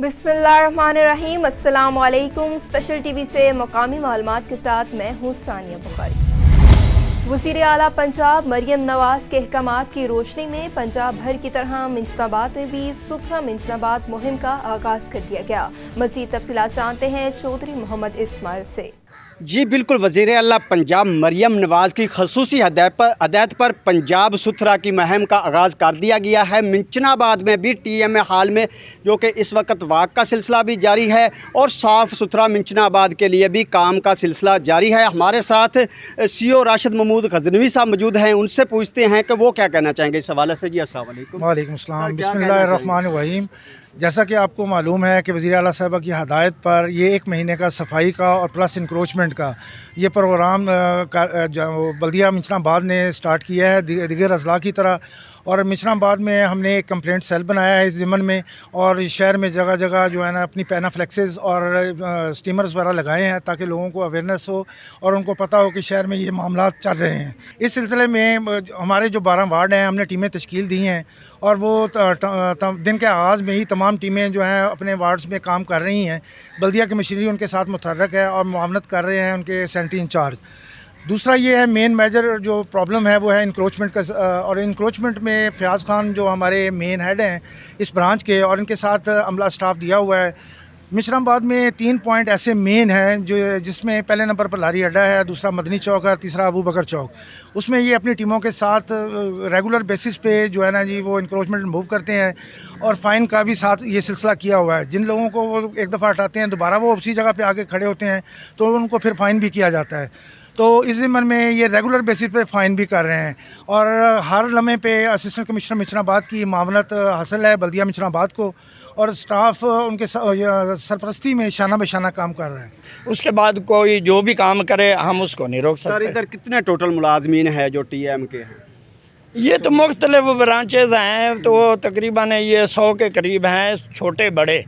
बिस्मिल्लाहिर्रहमानिर्रहीम। अस्सलाम वालेकुम। स्पेशल टीवी से मकामी मालूमात के साथ मैं हूँ सानिया बुखारी। वज़ीर आला पंजाब मरियम नवाज के अहकामात की रोशनी में पंजाब भर की तरह मिंचनाबाद में भी सुथरा मिंचनाबाद मुहिम का आगाज कर दिया गया। मज़ीद तफसीलात जानते हैं चौधरी मोहम्मद इस्माइल से। जी बिल्कुल, वज़ीर आला पंजाब मरियम नवाज़ की खसूसी हदायत पर पंजाब सुथरा की मुहिम का आगाज़ कर दिया गया है। मिंचनाबाद में भी TMA हाल में जो कि इस वक्त वाक का सिलसिला भी जारी है और साफ़ सुथरा मिंचनाबाद के लिए भी काम का सिलसिला जारी है। हमारे साथ CO राशिद महमूद गजनवी साहब मौजूद हैं, उनसे पूछते हैं कि वो क्या कहना चाहेंगे इस हवाले से। जी अस्सलाम वालेकुम। वालेकुम अस्सलाम। बिस्मिल्लाहिर्रहमानिर्रहीम। जैसा कि आपको मालूम है कि वज़ीर आला साहबा की हदायत पर ये 1 महीने का सफाई का और प्लस इंक्रोचमेंट का ये प्रोग्राम बल्दिया मिंचनाबाद ने स्टार्ट किया है दीगर अजला की तरह। और मिंचनाबाद में हमने एक कंप्लेंट सेल बनाया है इस ज़िम्मन में, और शहर में जगह जगह जो है ना अपनी पैनाफ्लेक्सेस और स्टीमर्स वगैरह लगाए हैं ताकि लोगों को अवेयरनेस हो और उनको पता हो कि शहर में ये मामला चल रहे हैं। इस सिलसिले में हमारे जो 12 वार्ड हैं हमने टीमें तश्कील दी हैं और वो दिन के आगाज़ में ही तमाम टीमें जो हैं अपने वार्ड्स में काम कर रही हैं। बल्दिया की मशीनरी उनके साथ मुतहर्रक है और मुआवनत कर रहे हैं उनके सैनिटरी इंचार्ज। दूसरा ये है मेन मेजर जो प्रॉब्लम है वो है इंक्रोचमेंट का, और इंक्रोचमेंट में फयाज़ खान जो हमारे मेन हेड हैं इस ब्रांच के और इनके साथ अमला स्टाफ दिया हुआ है। मिंचनाबाद में 3 पॉइंट ऐसे मेन हैं जो जिसमें पहले नंबर पर लारी अड्डा है, दूसरा मदनी चौक है, तीसरा अबू बकर चौक। उसमें ये अपनी टीमों के साथ रेगुलर बेसिस पे जो है ना जी वो इंक्रोचमेंट मूव करते हैं और फ़ाइन का भी साथ ये सिलसिला किया हुआ है। जिन लोगों को वो एक दफ़ा हटाते हैं दोबारा वो उसी जगह पे आके खड़े होते हैं तो उनको फिर फ़ाइन भी किया जाता है। तो इस ज़िम्मन में ये रेगुलर बेसिस पे फ़ाइन भी कर रहे हैं और हर लम्हे पे असिस्टेंट कमिश्नर मिंचनाबाद की मामलत हासिल है बल्दिया मिंचनाबाद को, और स्टाफ उनके सरपरस्ती में शाना बशाना काम कर रहा है। उसके बाद कोई जो भी काम करे हम उसको नहीं रोक सर सकते। इधर कितने टोटल मुलाजमीन है जो TM के हैं? ये तो मुख्तलिफ ब्रांचेज हैं, तो तकरीबन ये 100 के करीब हैं, छोटे बड़े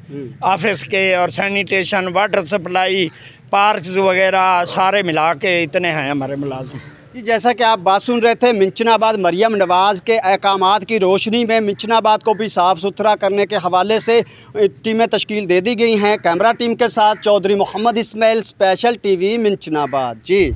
ऑफिस के और सैनिटेशन, वाटर सप्लाई, पार्क्स वगैरह सारे मिला के इतने हैं हमारे मुलाजिम। जी जैसा कि आप बात सुन रहे थे, मिंचनाबाद मरियम नवाज़ के अहकामात की रोशनी में मिंचनाबाद को भी साफ़ सुथरा करने के हवाले से टीमें तश्कील दे दी गई हैं। कैमरा टीम के साथ चौधरी मोहम्मद इस्माइल, स्पेशल TV मिंचनाबाद। जी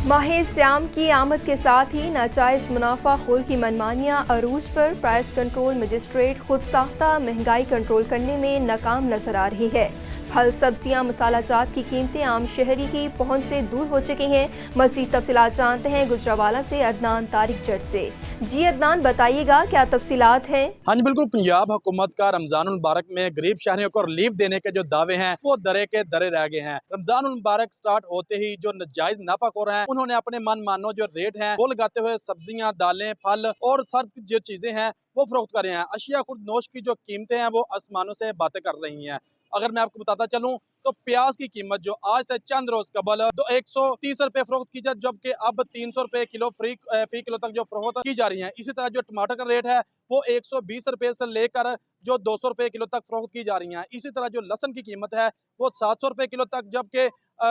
माह सियाम की आमद के साथ ही नाजायज़ मुनाफाखोर की मनमानियाँ अरूज पर। प्राइस कंट्रोल मजिस्ट्रेट खुद साख्ता महंगाई कंट्रोल करने में नाकाम नजर आ रही है। फल, सब्जियां, मसाला जात की कीमतें आम शहरी की पहुंच से दूर हो चुकी हैं। मज़ीद तफसीलात जानते हैं गुजरावाला से अदनान तारिक जट से। जी अदनान, बताइएगा क्या तफसीलात हैं? हाँ जी बिल्कुल, पंजाब हुकूमत का रमजानुल मुबारक में गरीब शहरियों को रिलीफ देने के जो दावे हैं वो दरे के दरे रह गए हैं। रमजानुल मुबारक स्टार्ट होते ही जो नाजायज मुनाफाखोर हैं उन्होंने अपने मन मानो जो रेट हैं वो लगाते हुए सब्जियां, दालें, फल और सब जो चीजें हैं वो फरोख्त कर रहे हैं। अशिया खुर्द नोश की जो कीमतें हैं वो आसमानों से बातें कर रही हैं। अगर मैं आपको बताता चलूं तो प्याज की कीमत जो आज से चंद रोज कबल 130 रुपए फरोख्त की जाए, जबकि अब 300 रुपए किलो फी किलो तक जो फरोख्त की जा रही है। इसी तरह जो टमाटर का रेट है वो 120 रुपए से लेकर जो 200 रुपए किलो तक फरोख्त की जा रही है। इसी तरह जो लहसुन की कीमत है वो 700 रुपए किलो तक, जबकि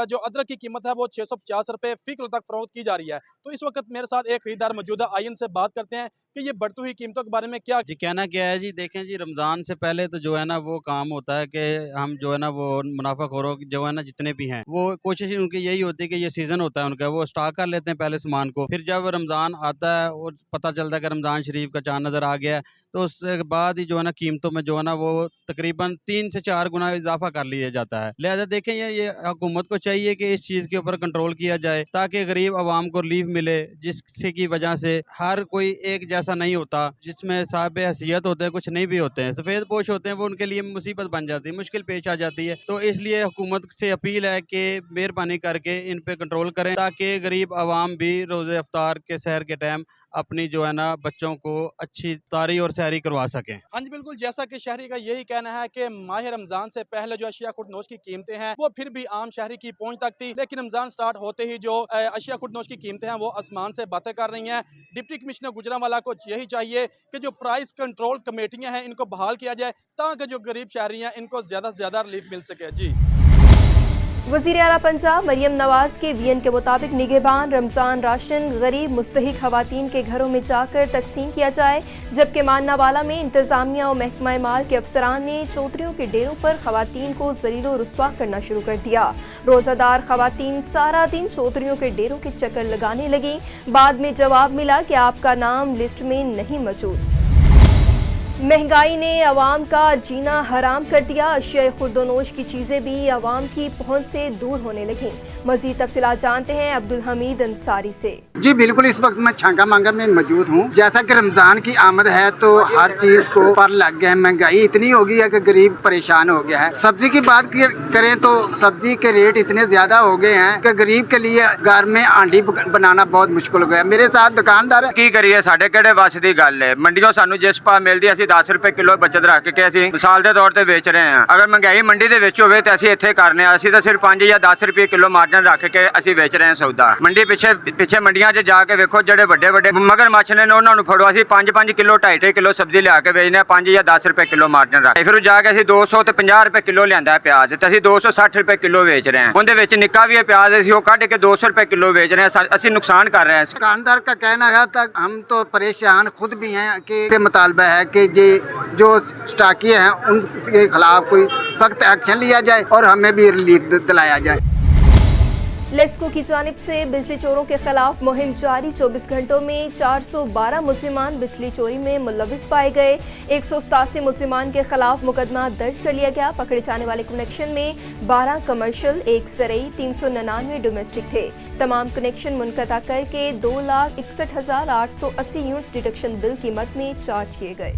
जो अदरक की कीमत है वो 650 रुपए फी किलो तक फरोख्त की जा रही है। तो इस वक्त मेरे साथ एक खरीदार मौजूद है, आइए इनसे बात करते हैं कि ये बढ़ती हुई कीमतों के बारे में क्या जी कहना क्या है। जी देखें जी, रमज़ान से पहले तो जो है ना वो काम होता है कि हम जो है ना वो मुनाफाखोरों जो है ना जितने भी हैं वो कोशिश उनकी यही होती है कि ये सीज़न होता है उनका, वो स्टॉक कर लेते हैं पहले सामान को। फिर जब रमज़ान आता है और पता चलता है कि रमज़ान शरीफ का चाँद नज़र आ गया है तो उसके बाद ही जो है ना कीमतों में जो है ना वो तकरीबन 3 से 4 गुना इजाफा कर लिया जाता है। लिहाजा देखें ये हुकूमत को चाहिए कि इस चीज़ के ऊपर कंट्रोल किया जाए ताकि गरीब आवाम को रिलीफ मिले, जिससे की वजह से हर कोई एक जैसा नहीं होता, जिसमें साहब हैसियत होते हैं कुछ नहीं भी होते हैं, सफ़ेद पोश होते हैं, वो उनके लिए मुसीबत बन जाती है, मुश्किल पेश आ जाती है। तो इसलिए हुकूमत से अपील है कि मेहरबानी करके इन पे कंट्रोल करें ताकि गरीब आवाम भी रोज़े अफ्तार के सहर के टाइम अपनी जो है ना बच्चों को अच्छी तारी और सहरी करवा सकें। हाँ जी बिल्कुल, जैसा कि शहरी का यही कहना है कि माह रमजान से पहले जो अशिया खुर्द नोश की कीमतें हैं वो फिर भी आम शहरी की पहुंच तक थी, लेकिन रमजान स्टार्ट होते ही जो अशिया खुर्द नोश की कीमतें हैं वो आसमान से बातें कर रही हैं। डिप्टी कमिश्नर गुजरांवाला को यही चाहिए कि जो प्राइस कंट्रोल कमेटियां हैं इनको बहाल किया जाए ताकि जो गरीब शहरी हैं इनको ज्यादा से ज्यादा रिलीफ मिल सके। जी वज़ीर आला पंजाब मरियम नवाज के वीएन के मुताबिक निगहबान रमज़ान राशन गरीब मुस्तहिक खवातीन के घरों में जाकर तकसीम किया जाए, जबकि मान्नावाला में इंतज़ामिया और महकमा माल के अफसरान ने चौधरियों के डेरों पर खवातीन को ज़लील व रुस्वा करना शुरू कर दिया। रोज़ादार खवातीन सारा दिन चौधरियों के डेरों के चक्कर लगाने लगी। बाद में जवाब मिला कि आपका नाम लिस्ट में नहीं मौजूद। महंगाई ने अवाम का जीना हराम कर दिया। अशिया खुर्दोनोश की चीज़ें भी अवाम की पहुंच से दूर होने लगीं। मज़ीद तफसीलात जानते हैं अब्दुल हमीद अंसारी से। जी बिल्कुल, इस वक्त मैं छांगा मांगा में मौजूद हूँ। जैसा कि रमज़ान की आमद है तो हर चीज़ को पर लग गए हैं। महंगाई इतनी हो गई है कि गरीब परेशान हो गया है। सब्जी की बात करें तो सब्जी के रेट इतने ज़्यादा हो गए हैं कि गरीब के लिए घर में आंडी बनाना बहुत मुश्किल हो गया। मेरे साथ दुकानदार की करिए, साढ़े किहड़े वस दी गल है। मंडियों सानू जिस भाव मिलदी असीं 10 रुपए किलो बचत रख के असीं मिसाल के तौर पर बेच रहे हैं। अगर महंगाई मंडी दे विच होवे ते असीं इत्थे करने असीं तां सिर्फ 5 या 10 रुपए किलो मार्जिन रख के असीं बेच रहे हैं सौदा। मंडी पिछे मंडियां 'च जाके वेखो ਜਿਹੜੇ ਵੱਡੇ ਵੱਡੇ ਮਗਰਮੱਛ ਨੇ ਉਹਨਾਂ ਨੂੰ ਫੜੋ। ਅਸੀਂ 5-5 ਕਿਲੋ 2.5 ਕਿਲੋ ਸਬਜ਼ੀ ਲਿਆ ਕੇ ਵੇਚਨੇ 5 ਜਾਂ 10 ਰੁਪਏ ਕਿਲੋ ਮਾਰਜਨ ਰੱਖ। ਫਿਰ ਜਾ ਕੇ ਅਸੀਂ 200 ਤੇ 50 ਰੁਪਏ ਕਿਲੋ ਲਿਆਂਦਾ ਪਿਆਜ਼ ਤੇ ਅਸੀਂ 260 ਰੁਪਏ ਕਿਲੋ ਵੇਚ ਰਹੇ ਹਾਂ। ਉਹਦੇ ਵਿੱਚ ਨਿੱਕਾ ਵੀ ਹੈ ਪਿਆਜ਼, ਅਸੀਂ ਉਹ ਕੱਢ ਕੇ 200 ਰੁਪਏ किलो बेच रहे हैं। ਅਸੀਂ नुकसान कर रहे हैं। दुकानदार का कहना है तक हम तो परेशान खुद भी हैं कि मुतालबा है कि जो स्टाकी हैं उनके खिलाफ कोई सख्त एक्शन लिया जाए और हमें भी रिलीफ दिलाया जाए। लेस्को की जानिब से बिजली चोरों के खिलाफ मुहिम जारी। 24 घंटों में 412 मुलजिमान बिजली चोरी में मुलविस पाए गए। 187 मुलजिमान के खिलाफ मुकदमा दर्ज कर लिया गया। पकड़े जाने वाले कनेक्शन में 12 कमर्शियल, 1 ज़रई, 399 डोमेस्टिक थे। तमाम कनेक्शन मुनक़ता करके 2,61,880 यूनिट्स डिडक्शन बिल कीमत में चार्ज किए गए।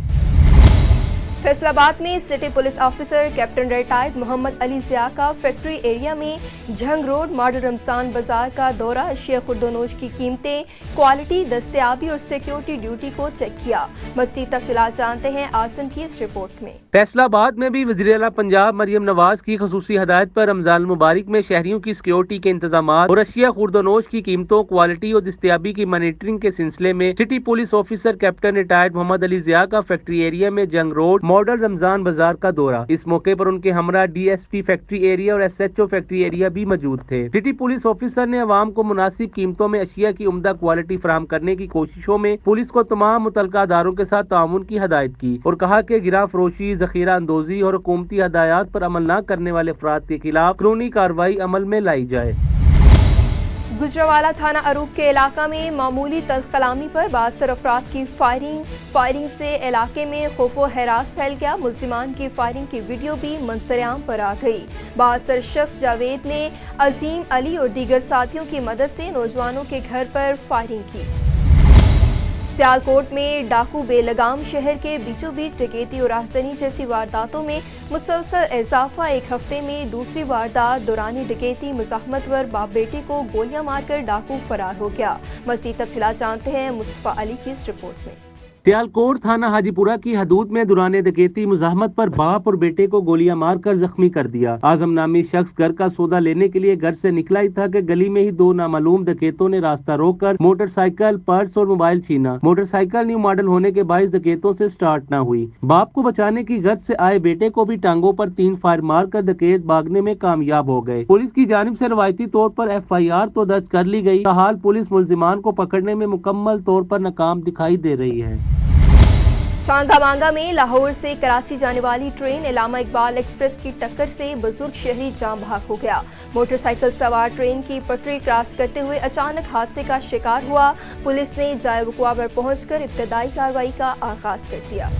फैसलाबाद में city police officer captain retired Mohammad Ali Zia का फैक्ट्री एरिया में झंग रोड मॉडल रमज़ान बाजार का दौरा। अशिया खुर्दोनोश की कीमतें, क्वालिटी, दस्तयाबी और सिक्योरिटी ड्यूटी को चेक किया। मज़ीद तफसीलात जानते हैं आसन की इस रिपोर्ट में। फैसलाबाद में भी वज़ीर आला पंजाब मरियम नवाज की खसूसी हदायत पर रमज़ान मुबारक में शहरियों की सिक्योरिटी के इंतजाम और अशिया खुर्दोनोश की कीमतों, क्वालिटी और दस्तयाबी की मॉनिटरिंग के सिलसिले में city police officer captain retired Mohammad Ali Zia का फैक्ट्री एरिया में जंग रोड मॉडल रमजान बाजार का दौरा। इस मौके पर उनके हमरा डीएसपी फैक्ट्री एरिया और एसएचओ फैक्ट्री एरिया भी मौजूद थे। सिटी पुलिस ऑफिसर ने अवाम को मुनासिब कीमतों में अशिया की उम्दा क्वालिटी फराहम करने की कोशिशों में पुलिस को तमाम मुतल्लिका अदारों के साथ ताउन की हदायत की और कहा कि गिरा फरोशी, जखीरा अंदोजी और हुकूमती हदायत पर अमल न करने वाले अफराद के खिलाफ कानूनी कार्रवाई अमल में लाई जाए। गुजरावाला थाना अरूब के इलाका में मामूली तलकलामी पर 72 अफराद की फायरिंग से इलाके में खौफो हरास फैल गया। मुल्जिमान की फायरिंग की वीडियो भी मंजर-ए-आम पर आ गई। 72 शख्स जावेद ने अजीम, अली और दीगर साथियों की मदद से नौजवानों के घर पर फायरिंग की। सियालकोट में डाकू बेलगाम शहर के बीचों बीच डकैती और आगजनी जैसी वारदातों में मुसलसल इजाफा। एक हफ्ते में दूसरी वारदात दौरान डकैती मुज़ाहमतवर बाप बेटे को गोलियां मारकर डाकू फरार हो गया। मज़ीद तफसीलात जानते हैं मुस्तफा अली की इस रिपोर्ट में। सियालकोट थाना हाजीपुरा की हदूद में दौरान डकैती मुज़ाहमत पर बाप और बेटे को गोलियां मारकर जख्मी कर दिया। आजम नामी शख्स घर का सौदा लेने के लिए घर से निकला ही था कि गली में ही दो नामालूम डकैतों ने रास्ता रोककर मोटरसाइकिल, पर्स और मोबाइल छीना। मोटरसाइकिल न्यू मॉडल होने के बाइस डकैतों से स्टार्ट न हुई। बाप को बचाने की गर्ज से आए बेटे को भी टांगों पर 3 फायर मारकर डकैत भागने में कामयाब हो गए। पुलिस की जानिब से रवायती तौर पर FIR तो दर्ज कर ली गई। हाल पुलिस मुल्जिमान को पकड़ने में मुकम्मल तौर पर नाकाम दिखाई दे रही है। शांगा मांगा में लाहौर से कराची जाने वाली ट्रेन इलामा इकबाल एक्सप्रेस की टक्कर से बुजुर्ग शहरी जाम भाग हो गया। मोटरसाइकिल सवार ट्रेन की पटरी क्रॉस करते हुए अचानक हादसे का शिकार हुआ। पुलिस ने जाए वक़ुआ पर पहुंचकर इब्तदाई कार्रवाई का आगाज कर दिया।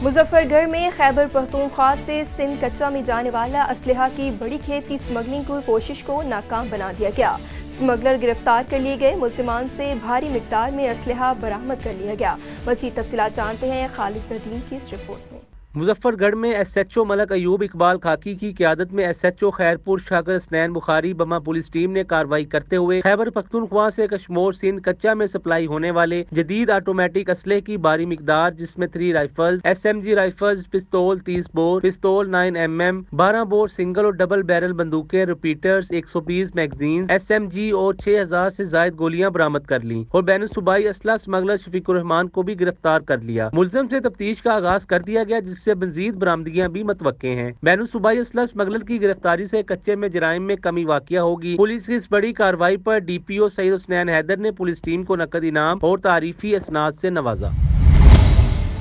मुजफ्फरगढ़ में खैबर पख्तूनख्वा से सिंध कच्चा में जाने वाला असलहा की बड़ी खेप की स्मगलिंग की कोशिश को नाकाम बना दिया गया। स्मगलर गिरफ्तार कर लिए गए। मुल्जिमान से भारी मिकदार में असलहा बरामद कर लिया गया। मज़ीद तफसीलात जानते हैं खालिद नदीम की इस रिपोर्ट में। मुजफ्फरगढ़ में SHO मलक अयूब इकबाल खाकी की क़यादत में SHO खैरपुर शाकर स्नैन बुखारी बमा पुलिस टीम ने कार्रवाई करते हुए खैबर पख्तूनख्वा से कश्मोर सिंध कच्चा में सप्लाई होने वाले जदीद ऑटोमेटिक असले की भारी मिकदार जिसमें 3 राइफल्स, SMG राइफल्स, पिस्तौल 30 बोर, पिस्तौल 9mm, 12 बोर सिंगल और डबल बैरल बंदूकें, रिपीटर्स, 120 मैगजीन, SMG और 6000 से जायद गोलियां बरामद कर ली और बैनुल सूबाई असला स्मगलर शफीकुर रहमान को भी गिरफ्तार कर लिया। मुल्जिम से तफ्तीश का आगाज कर दिया गया, سے مزید برآمدگیاں بھی متوقع ہیں۔ بین الصوبائی اسلحہ اسمگلر کی گرفتاری سے کچے میں جرائم میں کمی واقع ہوگی۔ پولیس کی اس بڑی کارروائی پر ڈی پی او سعید حسنین حیدر نے پولیس ٹیم کو نقد انعام اور تعریفی اسناد سے نوازا۔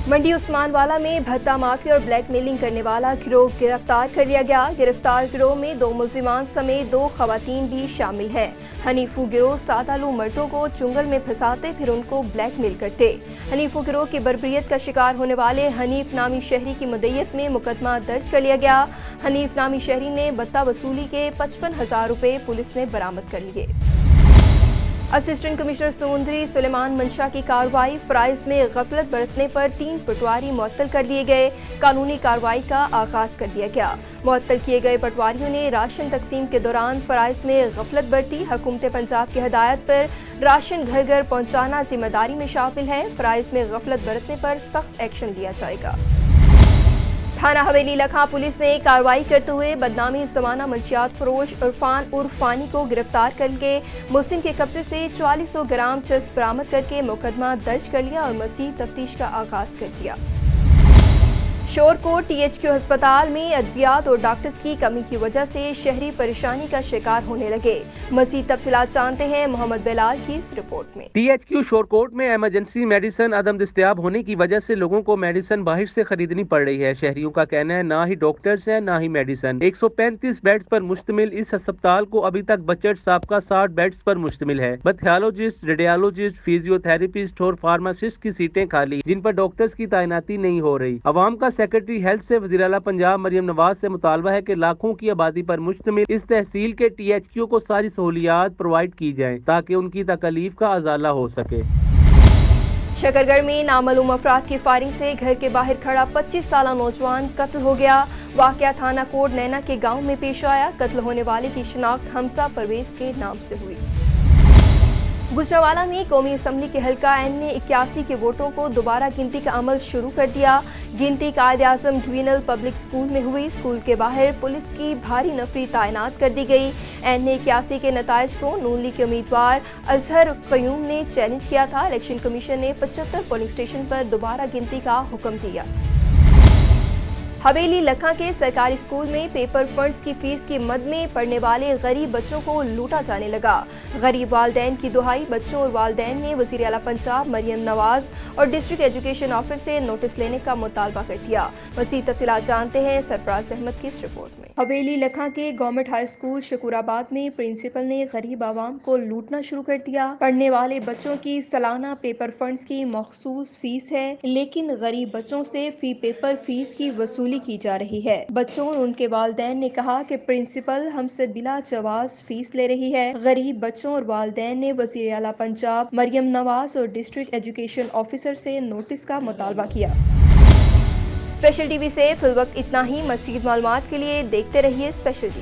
منڈی عثمان والا میں بھتہ مافیا اور بلیک میلنگ کرنے والا گروہ گرفتار کر لیا گیا۔ گرفتار گروہ میں 2 ملزمان سمیت 2 خواتین بھی شامل ہیں۔ حنیفو گروہ سادہ لو مردوں کو چنگل میں پھنساتے پھر ان کو بلیک میل کرتے۔ حنیفو گروہ کی بربریت کا شکار ہونے والے حنیف نامی شہری کی مدعیت میں مقدمہ درج کر لیا گیا۔ حنیف نامی شہری نے بھتہ وصولی کے 55,000 روپے پولیس نے برآمد کر لیے۔ اسسٹنٹ کمشنر سمندری سلیمان منشا کی کارروائی، فرائض میں غفلت برتنے پر 3 پٹواری معطل کر دیے گئے۔ قانونی کارروائی کا آغاز کر دیا گیا۔ معطل کیے گئے پٹواریوں نے راشن تقسیم کے دوران فرائض میں غفلت برتی۔ حکومت پنجاب کی ہدایت پر راشن گھر گھر پہنچانا ذمہ داری میں شامل ہے۔ فرائض میں غفلت برتنے پر سخت ایکشن لیا جائے گا۔ تھانہ حویلی لکھا پولیس نے کارروائی کرتے ہوئے بدنامی زمانہ منشیات فروش عرفان عرف فانی کو گرفتار کر کے ملزم کے قبضے سے 4400 گرام چرس برآمد کر کے مقدمہ درج کر لیا اور مزید تفتیش کا آغاز کر دیا۔ شور کوٹ ٹی ایچ کیو ہسپتال میں ادویات اور ڈاکٹرز کی کمی کی وجہ سے شہری پریشانی کا شکار ہونے لگے۔ مزید تفصیلات جانتے ہیں محمد بلال کی اس رپورٹ میں۔ ٹی ایچ کیو شور کوٹ میں ایمرجنسی میڈیسن عدم دستیاب ہونے کی وجہ سے لوگوں کو میڈیسن باہر سے خریدنی پڑ رہی ہے۔ شہریوں کا کہنا ہے نہ ہی ڈاکٹرز ہیں نہ ہی میڈیسن۔ 135 بیڈز پر مشتمل اس ہسپتال کو ابھی تک بجٹ سابقہ 60 بیڈز پر مشتمل ہے۔ پیتھولوجسٹ، ریڈیالوجسٹ، فیزیو تھراپسٹ اور فارماسسٹ کی سیٹیں خالی جن پر ڈاکٹرز کی تعیناتی نہیں ہو رہی۔ عوام کا سیکرٹری ہیلتھ سے وزیر اعلیٰ پنجاب مریم نواز سے مطالبہ ہے کہ لاکھوں کی آبادی پر مشتمل اس تحصیل کے ٹی ایچ کیو کو ساری سہولیات پرووائڈ کی جائیں تاکہ ان کی تکالیف کا ازالہ ہو سکے۔ شکرگڑھ میں نامعلوم افراد کی فائرنگ سے گھر کے باہر کھڑا 25 سالہ نوجوان قتل ہو گیا۔ واقعہ تھانہ کوٹ نینا کے گاؤں میں پیش آیا۔ قتل ہونے والے کی شناخت حمزہ پرویز کے نام سے ہوئی۔ گجرانوالہ میں قومی اسمبلی کے حلقہ این نے 81 کے ووٹوں کو دوبارہ گنتی کا عمل شروع کر دیا۔ گنتی قائد اعظم ڈوینل پبلک اسکول میں ہوئی۔ اسکول کے باہر پولیس کی بھاری نفری تعینات کر دی گئی۔ این نے 81 کے نتائج کو نون لیگ کے امیدوار اظہر قیوم نے چیلنج کیا تھا۔ الیکشن کمیشن نے 75 پولنگ اسٹیشن پر دوبارہ گنتی کا حکم دیا۔ حویلی لکھا کے سرکاری اسکول میں پیپر فنڈز کی فیس کی مد میں پڑھنے والے غریب بچوں کو لوٹا جانے لگا۔ غریب والدین کی دہائی، بچوں اور والدین نے وزیر اعلیٰ پنجاب مریم نواز اور ڈسٹرکٹ ایجوکیشن آفس سے نوٹس لینے کا مطالبہ کر دیا۔ مزید تفصیلات جانتے ہیں سرفراز احمد کی اس رپورٹ میں۔ حویلی لکھا کے گورنمنٹ ہائی اسکول شکورآباد میں پرنسپل نے غریب عوام کو لوٹنا شروع کر دیا۔ پڑھنے والے بچوں کی سالانہ پیپر فنڈز کی مخصوص فیس ہے، لیکن غریب بچوں سے فی پیپر فیس کی وصولی کی جا رہی ہے۔ بچوں اور ان کے والدین نے کہا کہ پرنسپل ہم سے بلا جواز فیس لے رہی ہے۔ غریب بچوں اور والدین نے وزیر اعلیٰ پنجاب مریم نواز اور ڈسٹرکٹ ایجوکیشن آفیسر سے نوٹس کا مطالبہ کیا۔ اسپیشل ٹی وی سے فی الوقت اتنا ہی۔ مزید معلومات کے لیے دیکھتے رہیے اسپیشل ٹی وی۔